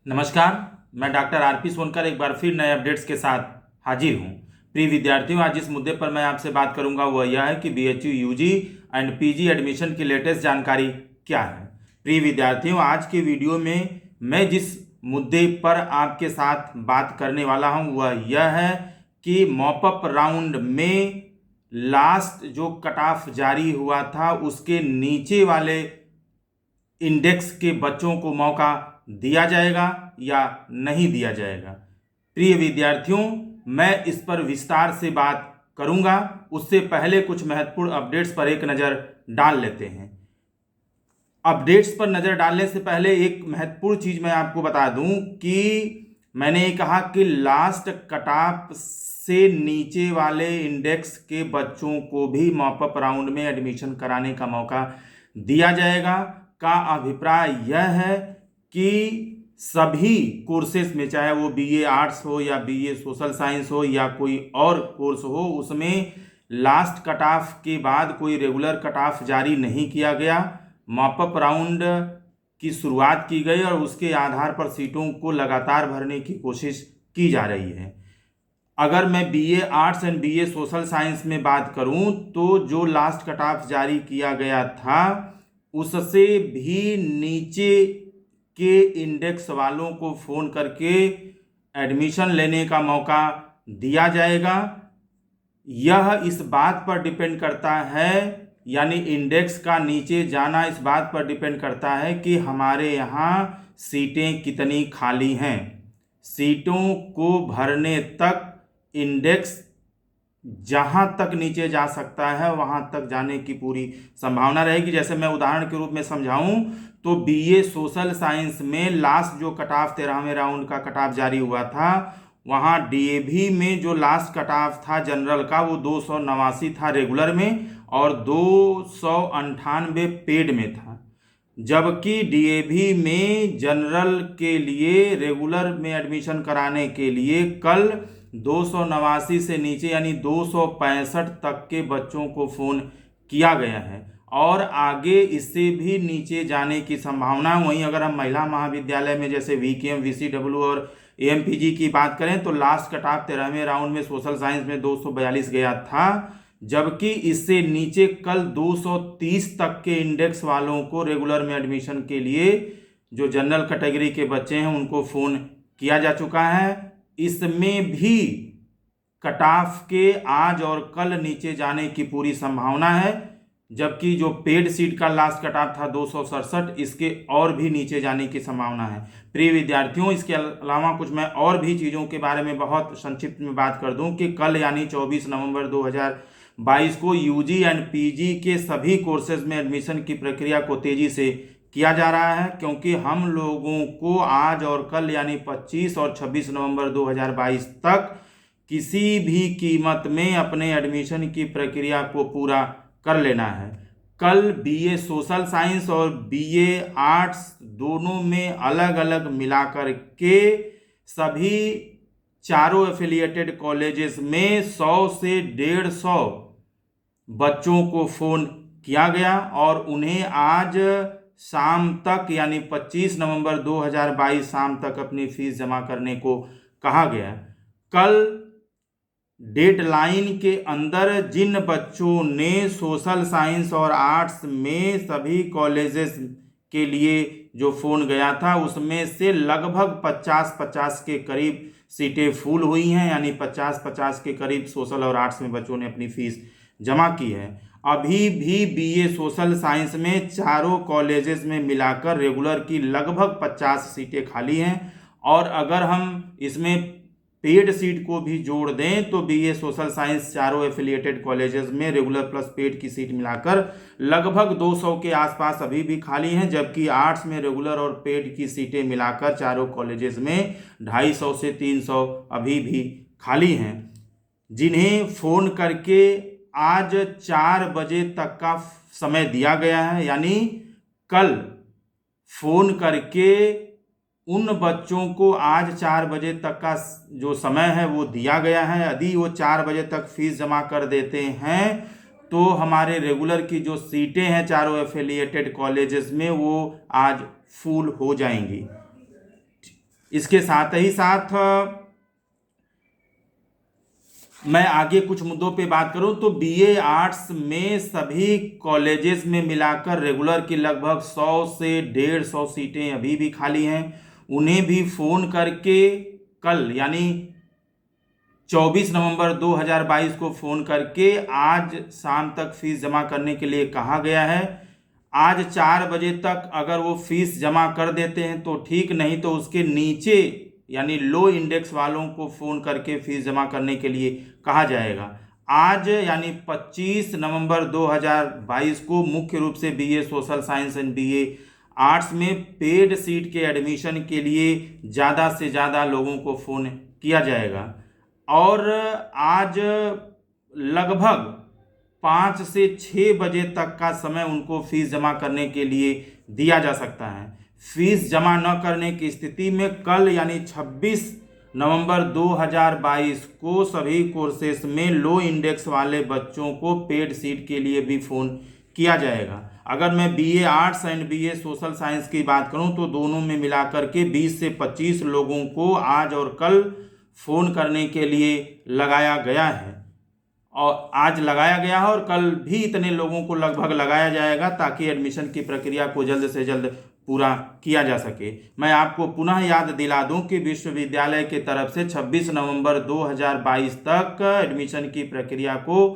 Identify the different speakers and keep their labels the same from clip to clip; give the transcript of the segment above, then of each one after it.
Speaker 1: नमस्कार। मैं doctor RP Sonkar एक बार फिर नए अपडेट्स के साथ हाजिर हूँ। प्रिय विद्यार्थियों, आज जिस मुद्दे पर मैं आपसे बात करूंगा वह यह है कि BHU UG and PG admission की लेटेस्ट जानकारी क्या है। प्रिय विद्यार्थियों, आज के वीडियो में मैं जिस मुद्दे पर आपके साथ बात करने वाला हूँ वह यह है कि मॉपअप राउंड में लास्ट जो कट ऑफ जारी हुआ था उसके नीचे वाले इंडेक्स के बच्चों को मौका दिया जाएगा या नहीं दिया जाएगा। प्रिय विद्यार्थियों, मैं इस पर विस्तार से बात करूंगा। उससे पहले कुछ महत्वपूर्ण अपडेट्स पर एक नज़र डाल लेते हैं। अपडेट्स पर नज़र डालने से पहले एक महत्वपूर्ण चीज़ मैं आपको बता दूं कि मैंने कहा कि लास्ट कट ऑफ से नीचे वाले इंडेक्स के बच्चों को भी मॉपअप राउंड में एडमिशन कराने का मौका दिया जाएगा। का अभिप्राय यह है कि सभी कोर्सेज में, चाहे वो बीए आर्ट्स हो या बीए सोशल साइंस हो या कोई और कोर्स हो, उसमें लास्ट कट ऑफ के बाद कोई रेगुलर कट ऑफ जारी नहीं किया गया। मॉपअप राउंड की शुरुआत की गई और उसके आधार पर सीटों को लगातार भरने की कोशिश की जा रही है। अगर मैं BA arts and BA social science में बात करूं तो जो लास्ट कट ऑफ जारी किया गया था उससे भी नीचे के इंडेक्स वालों को फ़ोन करके एडमिशन लेने का मौका दिया जाएगा। यह इस बात पर डिपेंड करता है, यानी इंडेक्स का नीचे जाना इस बात पर डिपेंड करता है कि हमारे यहाँ सीटें कितनी खाली हैं। सीटों को भरने तक इंडेक्स जहां तक नीचे जा सकता है वहां तक जाने की पूरी संभावना रहेगी। जैसे मैं उदाहरण के रूप में समझाऊं तो बीए सोशल साइंस में लास्ट जो कट ऑफ 13वें राउंड का कट ऑफ जारी हुआ था, वहां डीएवी में जो लास्ट कट ऑफ था जनरल का वो 289 था रेगुलर में और 298 पेड में था। जबकि डीएवी में जनरल के लिए रेगुलर में एडमिशन कराने के लिए कल 289 से नीचे यानी 265 तक के बच्चों को फ़ोन किया गया है और आगे इससे भी नीचे जाने की संभावना। वहीं अगर हम महिला महाविद्यालय में जैसे वीकेएम, वीसीडब्ल्यू और एएमपीजी की बात करें तो लास्ट कट ऑफ 13वें राउंड में सोशल साइंस में 242 गया था, जबकि इससे नीचे कल 230 तक के इंडेक्स वालों को रेगुलर में एडमिशन के लिए जो जनरल कैटेगरी के बच्चे हैं उनको फ़ोन किया जा चुका है। इसमें भी कट ऑफ के आज और कल नीचे जाने की पूरी संभावना है, जबकि जो पेड सीट का लास्ट कट ऑफ था 267, इसके और भी नीचे जाने की संभावना है। प्रिय विद्यार्थियों, इसके अलावा कुछ मैं और भी चीज़ों के बारे में बहुत संक्षिप्त में बात कर दूं कि कल यानी 24 नवंबर 2022 को यूजी एंड पीजी के सभी कोर्सेज में एडमिशन की प्रक्रिया को तेज़ी से किया जा रहा है, क्योंकि हम लोगों को आज और कल यानी 25 और 26 नवंबर 2022 तक किसी भी कीमत में अपने एडमिशन की प्रक्रिया को पूरा कर लेना है। कल बीए सोशल साइंस और बीए आर्ट्स दोनों में अलग अलग मिलाकर के सभी चारों एफिलिएटेड कॉलेजेस में 100 से 150 बच्चों को फ़ोन किया गया और उन्हें आज शाम तक यानी 25 नवंबर 2022 शाम तक अपनी फीस जमा करने को कहा गया। कल डेडलाइन के अंदर जिन बच्चों ने सोशल साइंस और आर्ट्स में सभी कॉलेजेस के लिए जो फ़ोन गया था उसमें से लगभग 50-50 के करीब सीटें फुल हुई हैं, यानी 50-50 के करीब सोशल और आर्ट्स में बच्चों ने अपनी फीस जमा की है। अभी भी बीए सोशल साइंस में चारों कॉलेजेस में मिलाकर रेगुलर की लगभग 50 सीटें खाली हैं और अगर हम इसमें पेड सीट को भी जोड़ दें तो बीए सोशल साइंस चारों एफिलिएटेड कॉलेजेस में रेगुलर प्लस पेड की सीट मिलाकर लगभग 200 के आसपास अभी भी खाली हैं, जबकि आर्ट्स में रेगुलर और पेड की सीटें मिलाकर चारों कॉलेजेस में 250 से 300 अभी भी खाली हैं। जिन्हें फ़ोन करके आज 4 बजे तक का समय दिया गया है, यानी कल फ़ोन करके उन बच्चों को आज 4 बजे तक का जो समय है वो दिया गया है। यदि वो 4 बजे तक फीस जमा कर देते हैं तो हमारे रेगुलर की जो सीटें हैं चारों एफिलिएटेड कॉलेजेस में वो आज फुल हो जाएंगी। इसके साथ ही साथ मैं आगे कुछ मुद्दों पे बात करूं तो बीए आर्ट्स में सभी कॉलेजेस में मिलाकर रेगुलर की लगभग 100 से 150 सीटें अभी भी खाली हैं। उन्हें भी फ़ोन करके कल यानी 24 नवंबर 2022 को फ़ोन करके आज शाम तक फीस जमा करने के लिए कहा गया है। आज 4 बजे तक अगर वो फीस जमा कर देते हैं तो ठीक, नहीं तो उसके नीचे यानी लो इंडेक्स वालों को फ़ोन करके फीस जमा करने के लिए कहा जाएगा। आज यानी 25 नवंबर 2022 को मुख्य रूप से BA social science and BA arts में पेड सीट के एडमिशन के लिए ज़्यादा से ज़्यादा लोगों को फ़ोन किया जाएगा और आज लगभग 5 से 6 बजे तक का समय उनको फीस जमा करने के लिए दिया जा सकता है। फीस जमा न करने की स्थिति में कल यानी 26 नवंबर 2022 को सभी कोर्सेस में लो इंडेक्स वाले बच्चों को पेड सीट के लिए भी फ़ोन किया जाएगा। अगर मैं BA arts and BA social science की बात करूं तो दोनों में मिलाकर के 20 से 25 लोगों को आज और कल फ़ोन करने के लिए लगाया गया है और आज लगाया गया है और कल भी इतने लोगों को लगभग लगाया जाएगा ताकि एडमिशन की प्रक्रिया को जल्द से जल्द पूरा किया जा सके। मैं आपको पुनः याद दिला दूं कि विश्वविद्यालय की तरफ से 26 नवंबर 2022 तक एडमिशन की प्रक्रिया को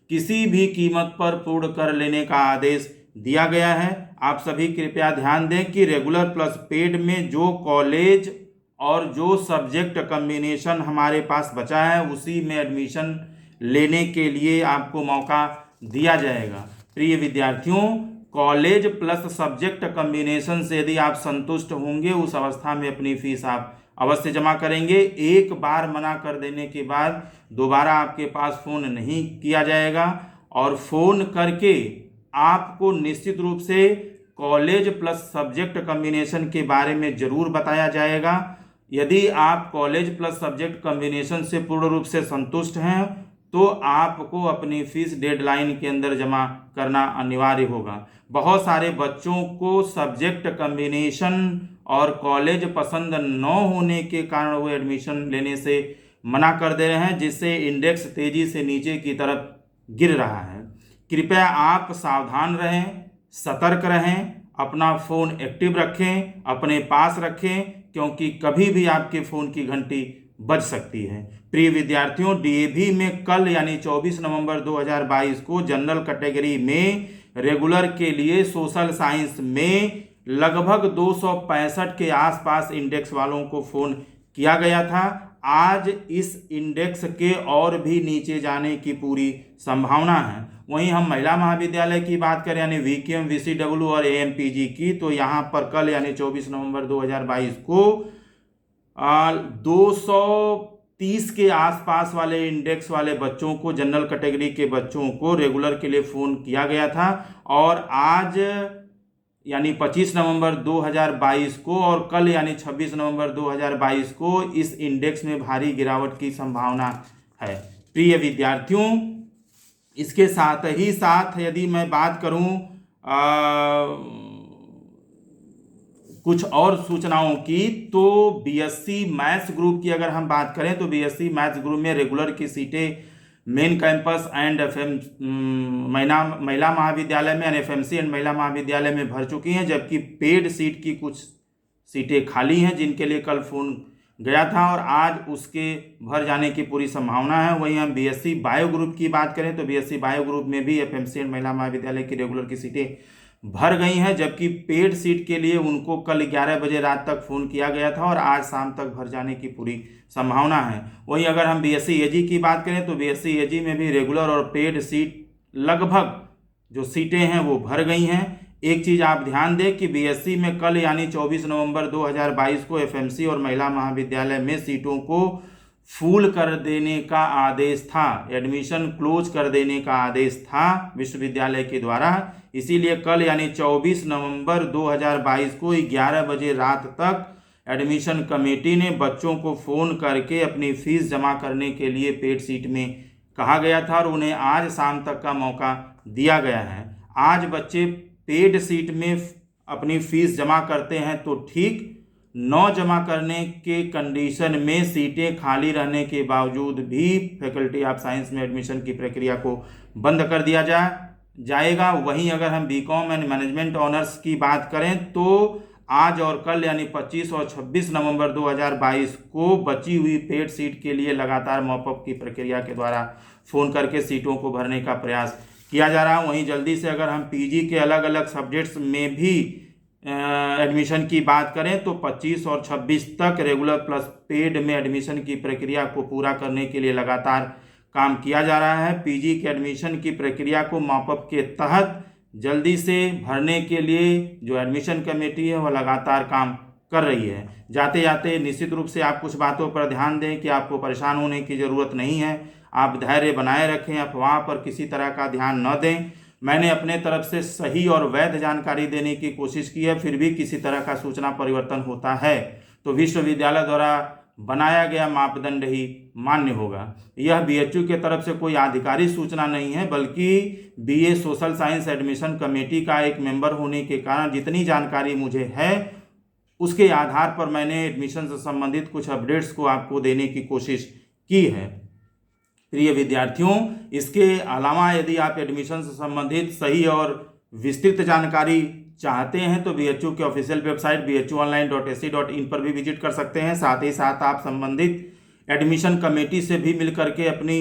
Speaker 1: किसी भी कीमत पर पूर्ण कर लेने का आदेश दिया गया है। आप सभी कृपया ध्यान दें कि रेगुलर प्लस पेड में जो कॉलेज और जो सब्जेक्ट कम्बिनेशन हमारे पास बचा है उसी में एडमिशन लेने के लिए आपको मौका दिया जाएगा। प्रिय विद्यार्थियों, कॉलेज प्लस सब्जेक्ट कम्बिनेशन से यदि आप संतुष्ट होंगे उस अवस्था में अपनी फीस आप अवश्य जमा करेंगे। एक बार मना कर देने के बाद दोबारा आपके पास फ़ोन नहीं किया जाएगा और फ़ोन करके आपको निश्चित रूप से कॉलेज प्लस सब्जेक्ट कम्बिनेशन के बारे में ज़रूर बताया जाएगा। यदि आप कॉलेज प्लस सब्जेक्ट कम्बिनेशन से पूर्ण रूप से संतुष्ट हैं तो आपको अपनी फीस डेडलाइन के अंदर जमा करना अनिवार्य होगा। बहुत सारे बच्चों को सब्जेक्ट कम्बिनेशन और कॉलेज पसंद न होने के कारण वो एडमिशन लेने से मना कर दे रहे हैं, जिससे इंडेक्स तेज़ी से नीचे की तरफ गिर रहा है। कृपया आप सावधान रहें, सतर्क रहें, अपना फ़ोन एक्टिव रखें, अपने पास रखें, क्योंकि कभी भी आपके फ़ोन की घंटी बज सकती है। प्रिय विद्यार्थियों, डीएवी में कल यानी 24 नवंबर 2022 को जनरल कैटेगरी में रेगुलर के लिए सोशल साइंस में लगभग 265 के आसपास इंडेक्स वालों को फ़ोन किया गया था। आज इस इंडेक्स के और भी नीचे जाने की पूरी संभावना है। वहीं हम महिला महाविद्यालय की बात करें यानी वीकेएम, वीसीडब्ल्यू और एएमपीजी की, तो यहाँ पर कल यानी 24 नवंबर 2022 को 230 के आसपास वाले इंडेक्स वाले बच्चों को, जनरल कैटेगरी के बच्चों को रेगुलर के लिए फ़ोन किया गया था और आज यानी 25 नवंबर 2022 को और कल यानी 26 नवंबर 2022 को इस इंडेक्स में भारी गिरावट की संभावना है। प्रिय विद्यार्थियों, इसके साथ ही साथ यदि मैं बात करूं कुछ और सूचनाओं की, तो बीएससी मैथ्स ग्रुप की अगर हम बात करें तो बीएससी मैथ्स ग्रुप में रेगुलर की सीटें मेन कैंपस एंड महिला महाविद्यालय में एफएमसी एंड महिला महाविद्यालय में भर चुकी हैं, जबकि पेड सीट की कुछ सीटें खाली हैं जिनके लिए कल फ़ोन गया था और आज उसके भर जाने की पूरी संभावना है। वहीं हम बीएससी बायो ग्रुप की बात करें तो बीएससी बायो ग्रुप में भी एफएमसी एंड महिला महाविद्यालय की रेगुलर की सीटें भर गई हैं, जबकि पेड सीट के लिए उनको कल 11 बजे रात तक फ़ोन किया गया था और आज शाम तक भर जाने की पूरी संभावना है। वहीं अगर हम बीएससी एजी की बात करें तो बीएससी एजी में भी रेगुलर और पेड सीट लगभग जो सीटें हैं वो भर गई हैं। एक चीज़ आप ध्यान दें कि बीएससी में कल यानी 24 नवंबर 2022 को एफएमसी और महिला महाविद्यालय में सीटों को फुल कर देने का आदेश था, एडमिशन क्लोज कर देने का आदेश था विश्वविद्यालय के द्वारा। इसीलिए कल यानी 24 नवंबर 2022 को 11 बजे रात तक एडमिशन कमेटी ने बच्चों को फ़ोन करके अपनी फ़ीस जमा करने के लिए पेड सीट में कहा गया था और उन्हें आज शाम तक का मौका दिया गया है। आज बच्चे पेड सीट में अपनी फ़ीस जमा करते हैं तो ठीक, 9 जमा करने के कंडीशन में सीटें खाली रहने के बावजूद भी फैकल्टी ऑफ साइंस में एडमिशन की प्रक्रिया को बंद कर दिया जाएगा। वहीं अगर हम बीकॉम एंड मैनेजमेंट ऑनर्स की बात करें तो आज और कल यानी 25 और 26 नवंबर 2022 को बची हुई पेड सीट के लिए लगातार मॉपअप की प्रक्रिया के द्वारा फ़ोन करके सीटों को भरने का प्रयास किया जा रहा है। वहीं जल्दी से अगर हम पीजी के अलग अलग सब्जेक्ट्स में भी एडमिशन की बात करें तो 25 और 26 तक रेगुलर प्लस पेड में एडमिशन की प्रक्रिया को पूरा करने के लिए लगातार काम किया जा रहा है। पीजी के एडमिशन की प्रक्रिया को मॉपअप के तहत जल्दी से भरने के लिए जो एडमिशन कमेटी है वह लगातार काम कर रही है। जाते जाते निश्चित रूप से आप कुछ बातों पर ध्यान दें कि आपको परेशान होने की ज़रूरत नहीं है। आप धैर्य बनाए रखें, अफवाह पर किसी तरह का ध्यान न दें। मैंने अपने तरफ से सही और वैध जानकारी देने की कोशिश की है, फिर भी किसी तरह का सूचना परिवर्तन होता है तो विश्वविद्यालय द्वारा बनाया गया मापदंड ही मान्य होगा। यह बीएचयू के तरफ से कोई आधिकारिक सूचना नहीं है, बल्कि BA social science admission committee का एक मेंबर होने के कारण जितनी जानकारी मुझे है उसके आधार पर मैंने एडमिशन से संबंधित कुछ अपडेट्स को आपको देने की कोशिश की है। प्रिय विद्यार्थियों, इसके अलावा यदि आप एडमिशन से संबंधित सही और विस्तृत जानकारी चाहते हैं तो बीएचयू के ऑफिशियल वेबसाइट bhuonline.ac.in पर भी विजिट कर सकते हैं। साथ ही साथ आप संबंधित एडमिशन कमेटी से भी मिल करके अपनी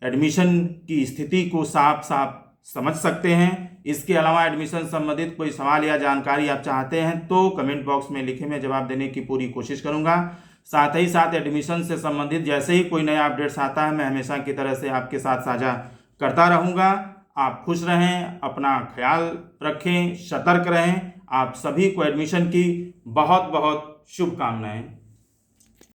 Speaker 1: एडमिशन की स्थिति को साफ साफ समझ सकते हैं। इसके अलावा एडमिशन संबंधित कोई सवाल या जानकारी आप चाहते हैं तो कमेंट बॉक्स में लिखें, मैं जवाब देने की पूरी कोशिश करूंगा। साथ ही साथ एडमिशन से संबंधित जैसे ही कोई नया अपडेट्स आता है मैं हमेशा की तरह से आपके साथ साझा करता रहूँगा। आप खुश रहें, अपना ख्याल रखें, सतर्क रहें। आप सभी को एडमिशन की बहुत बहुत शुभकामनाएं।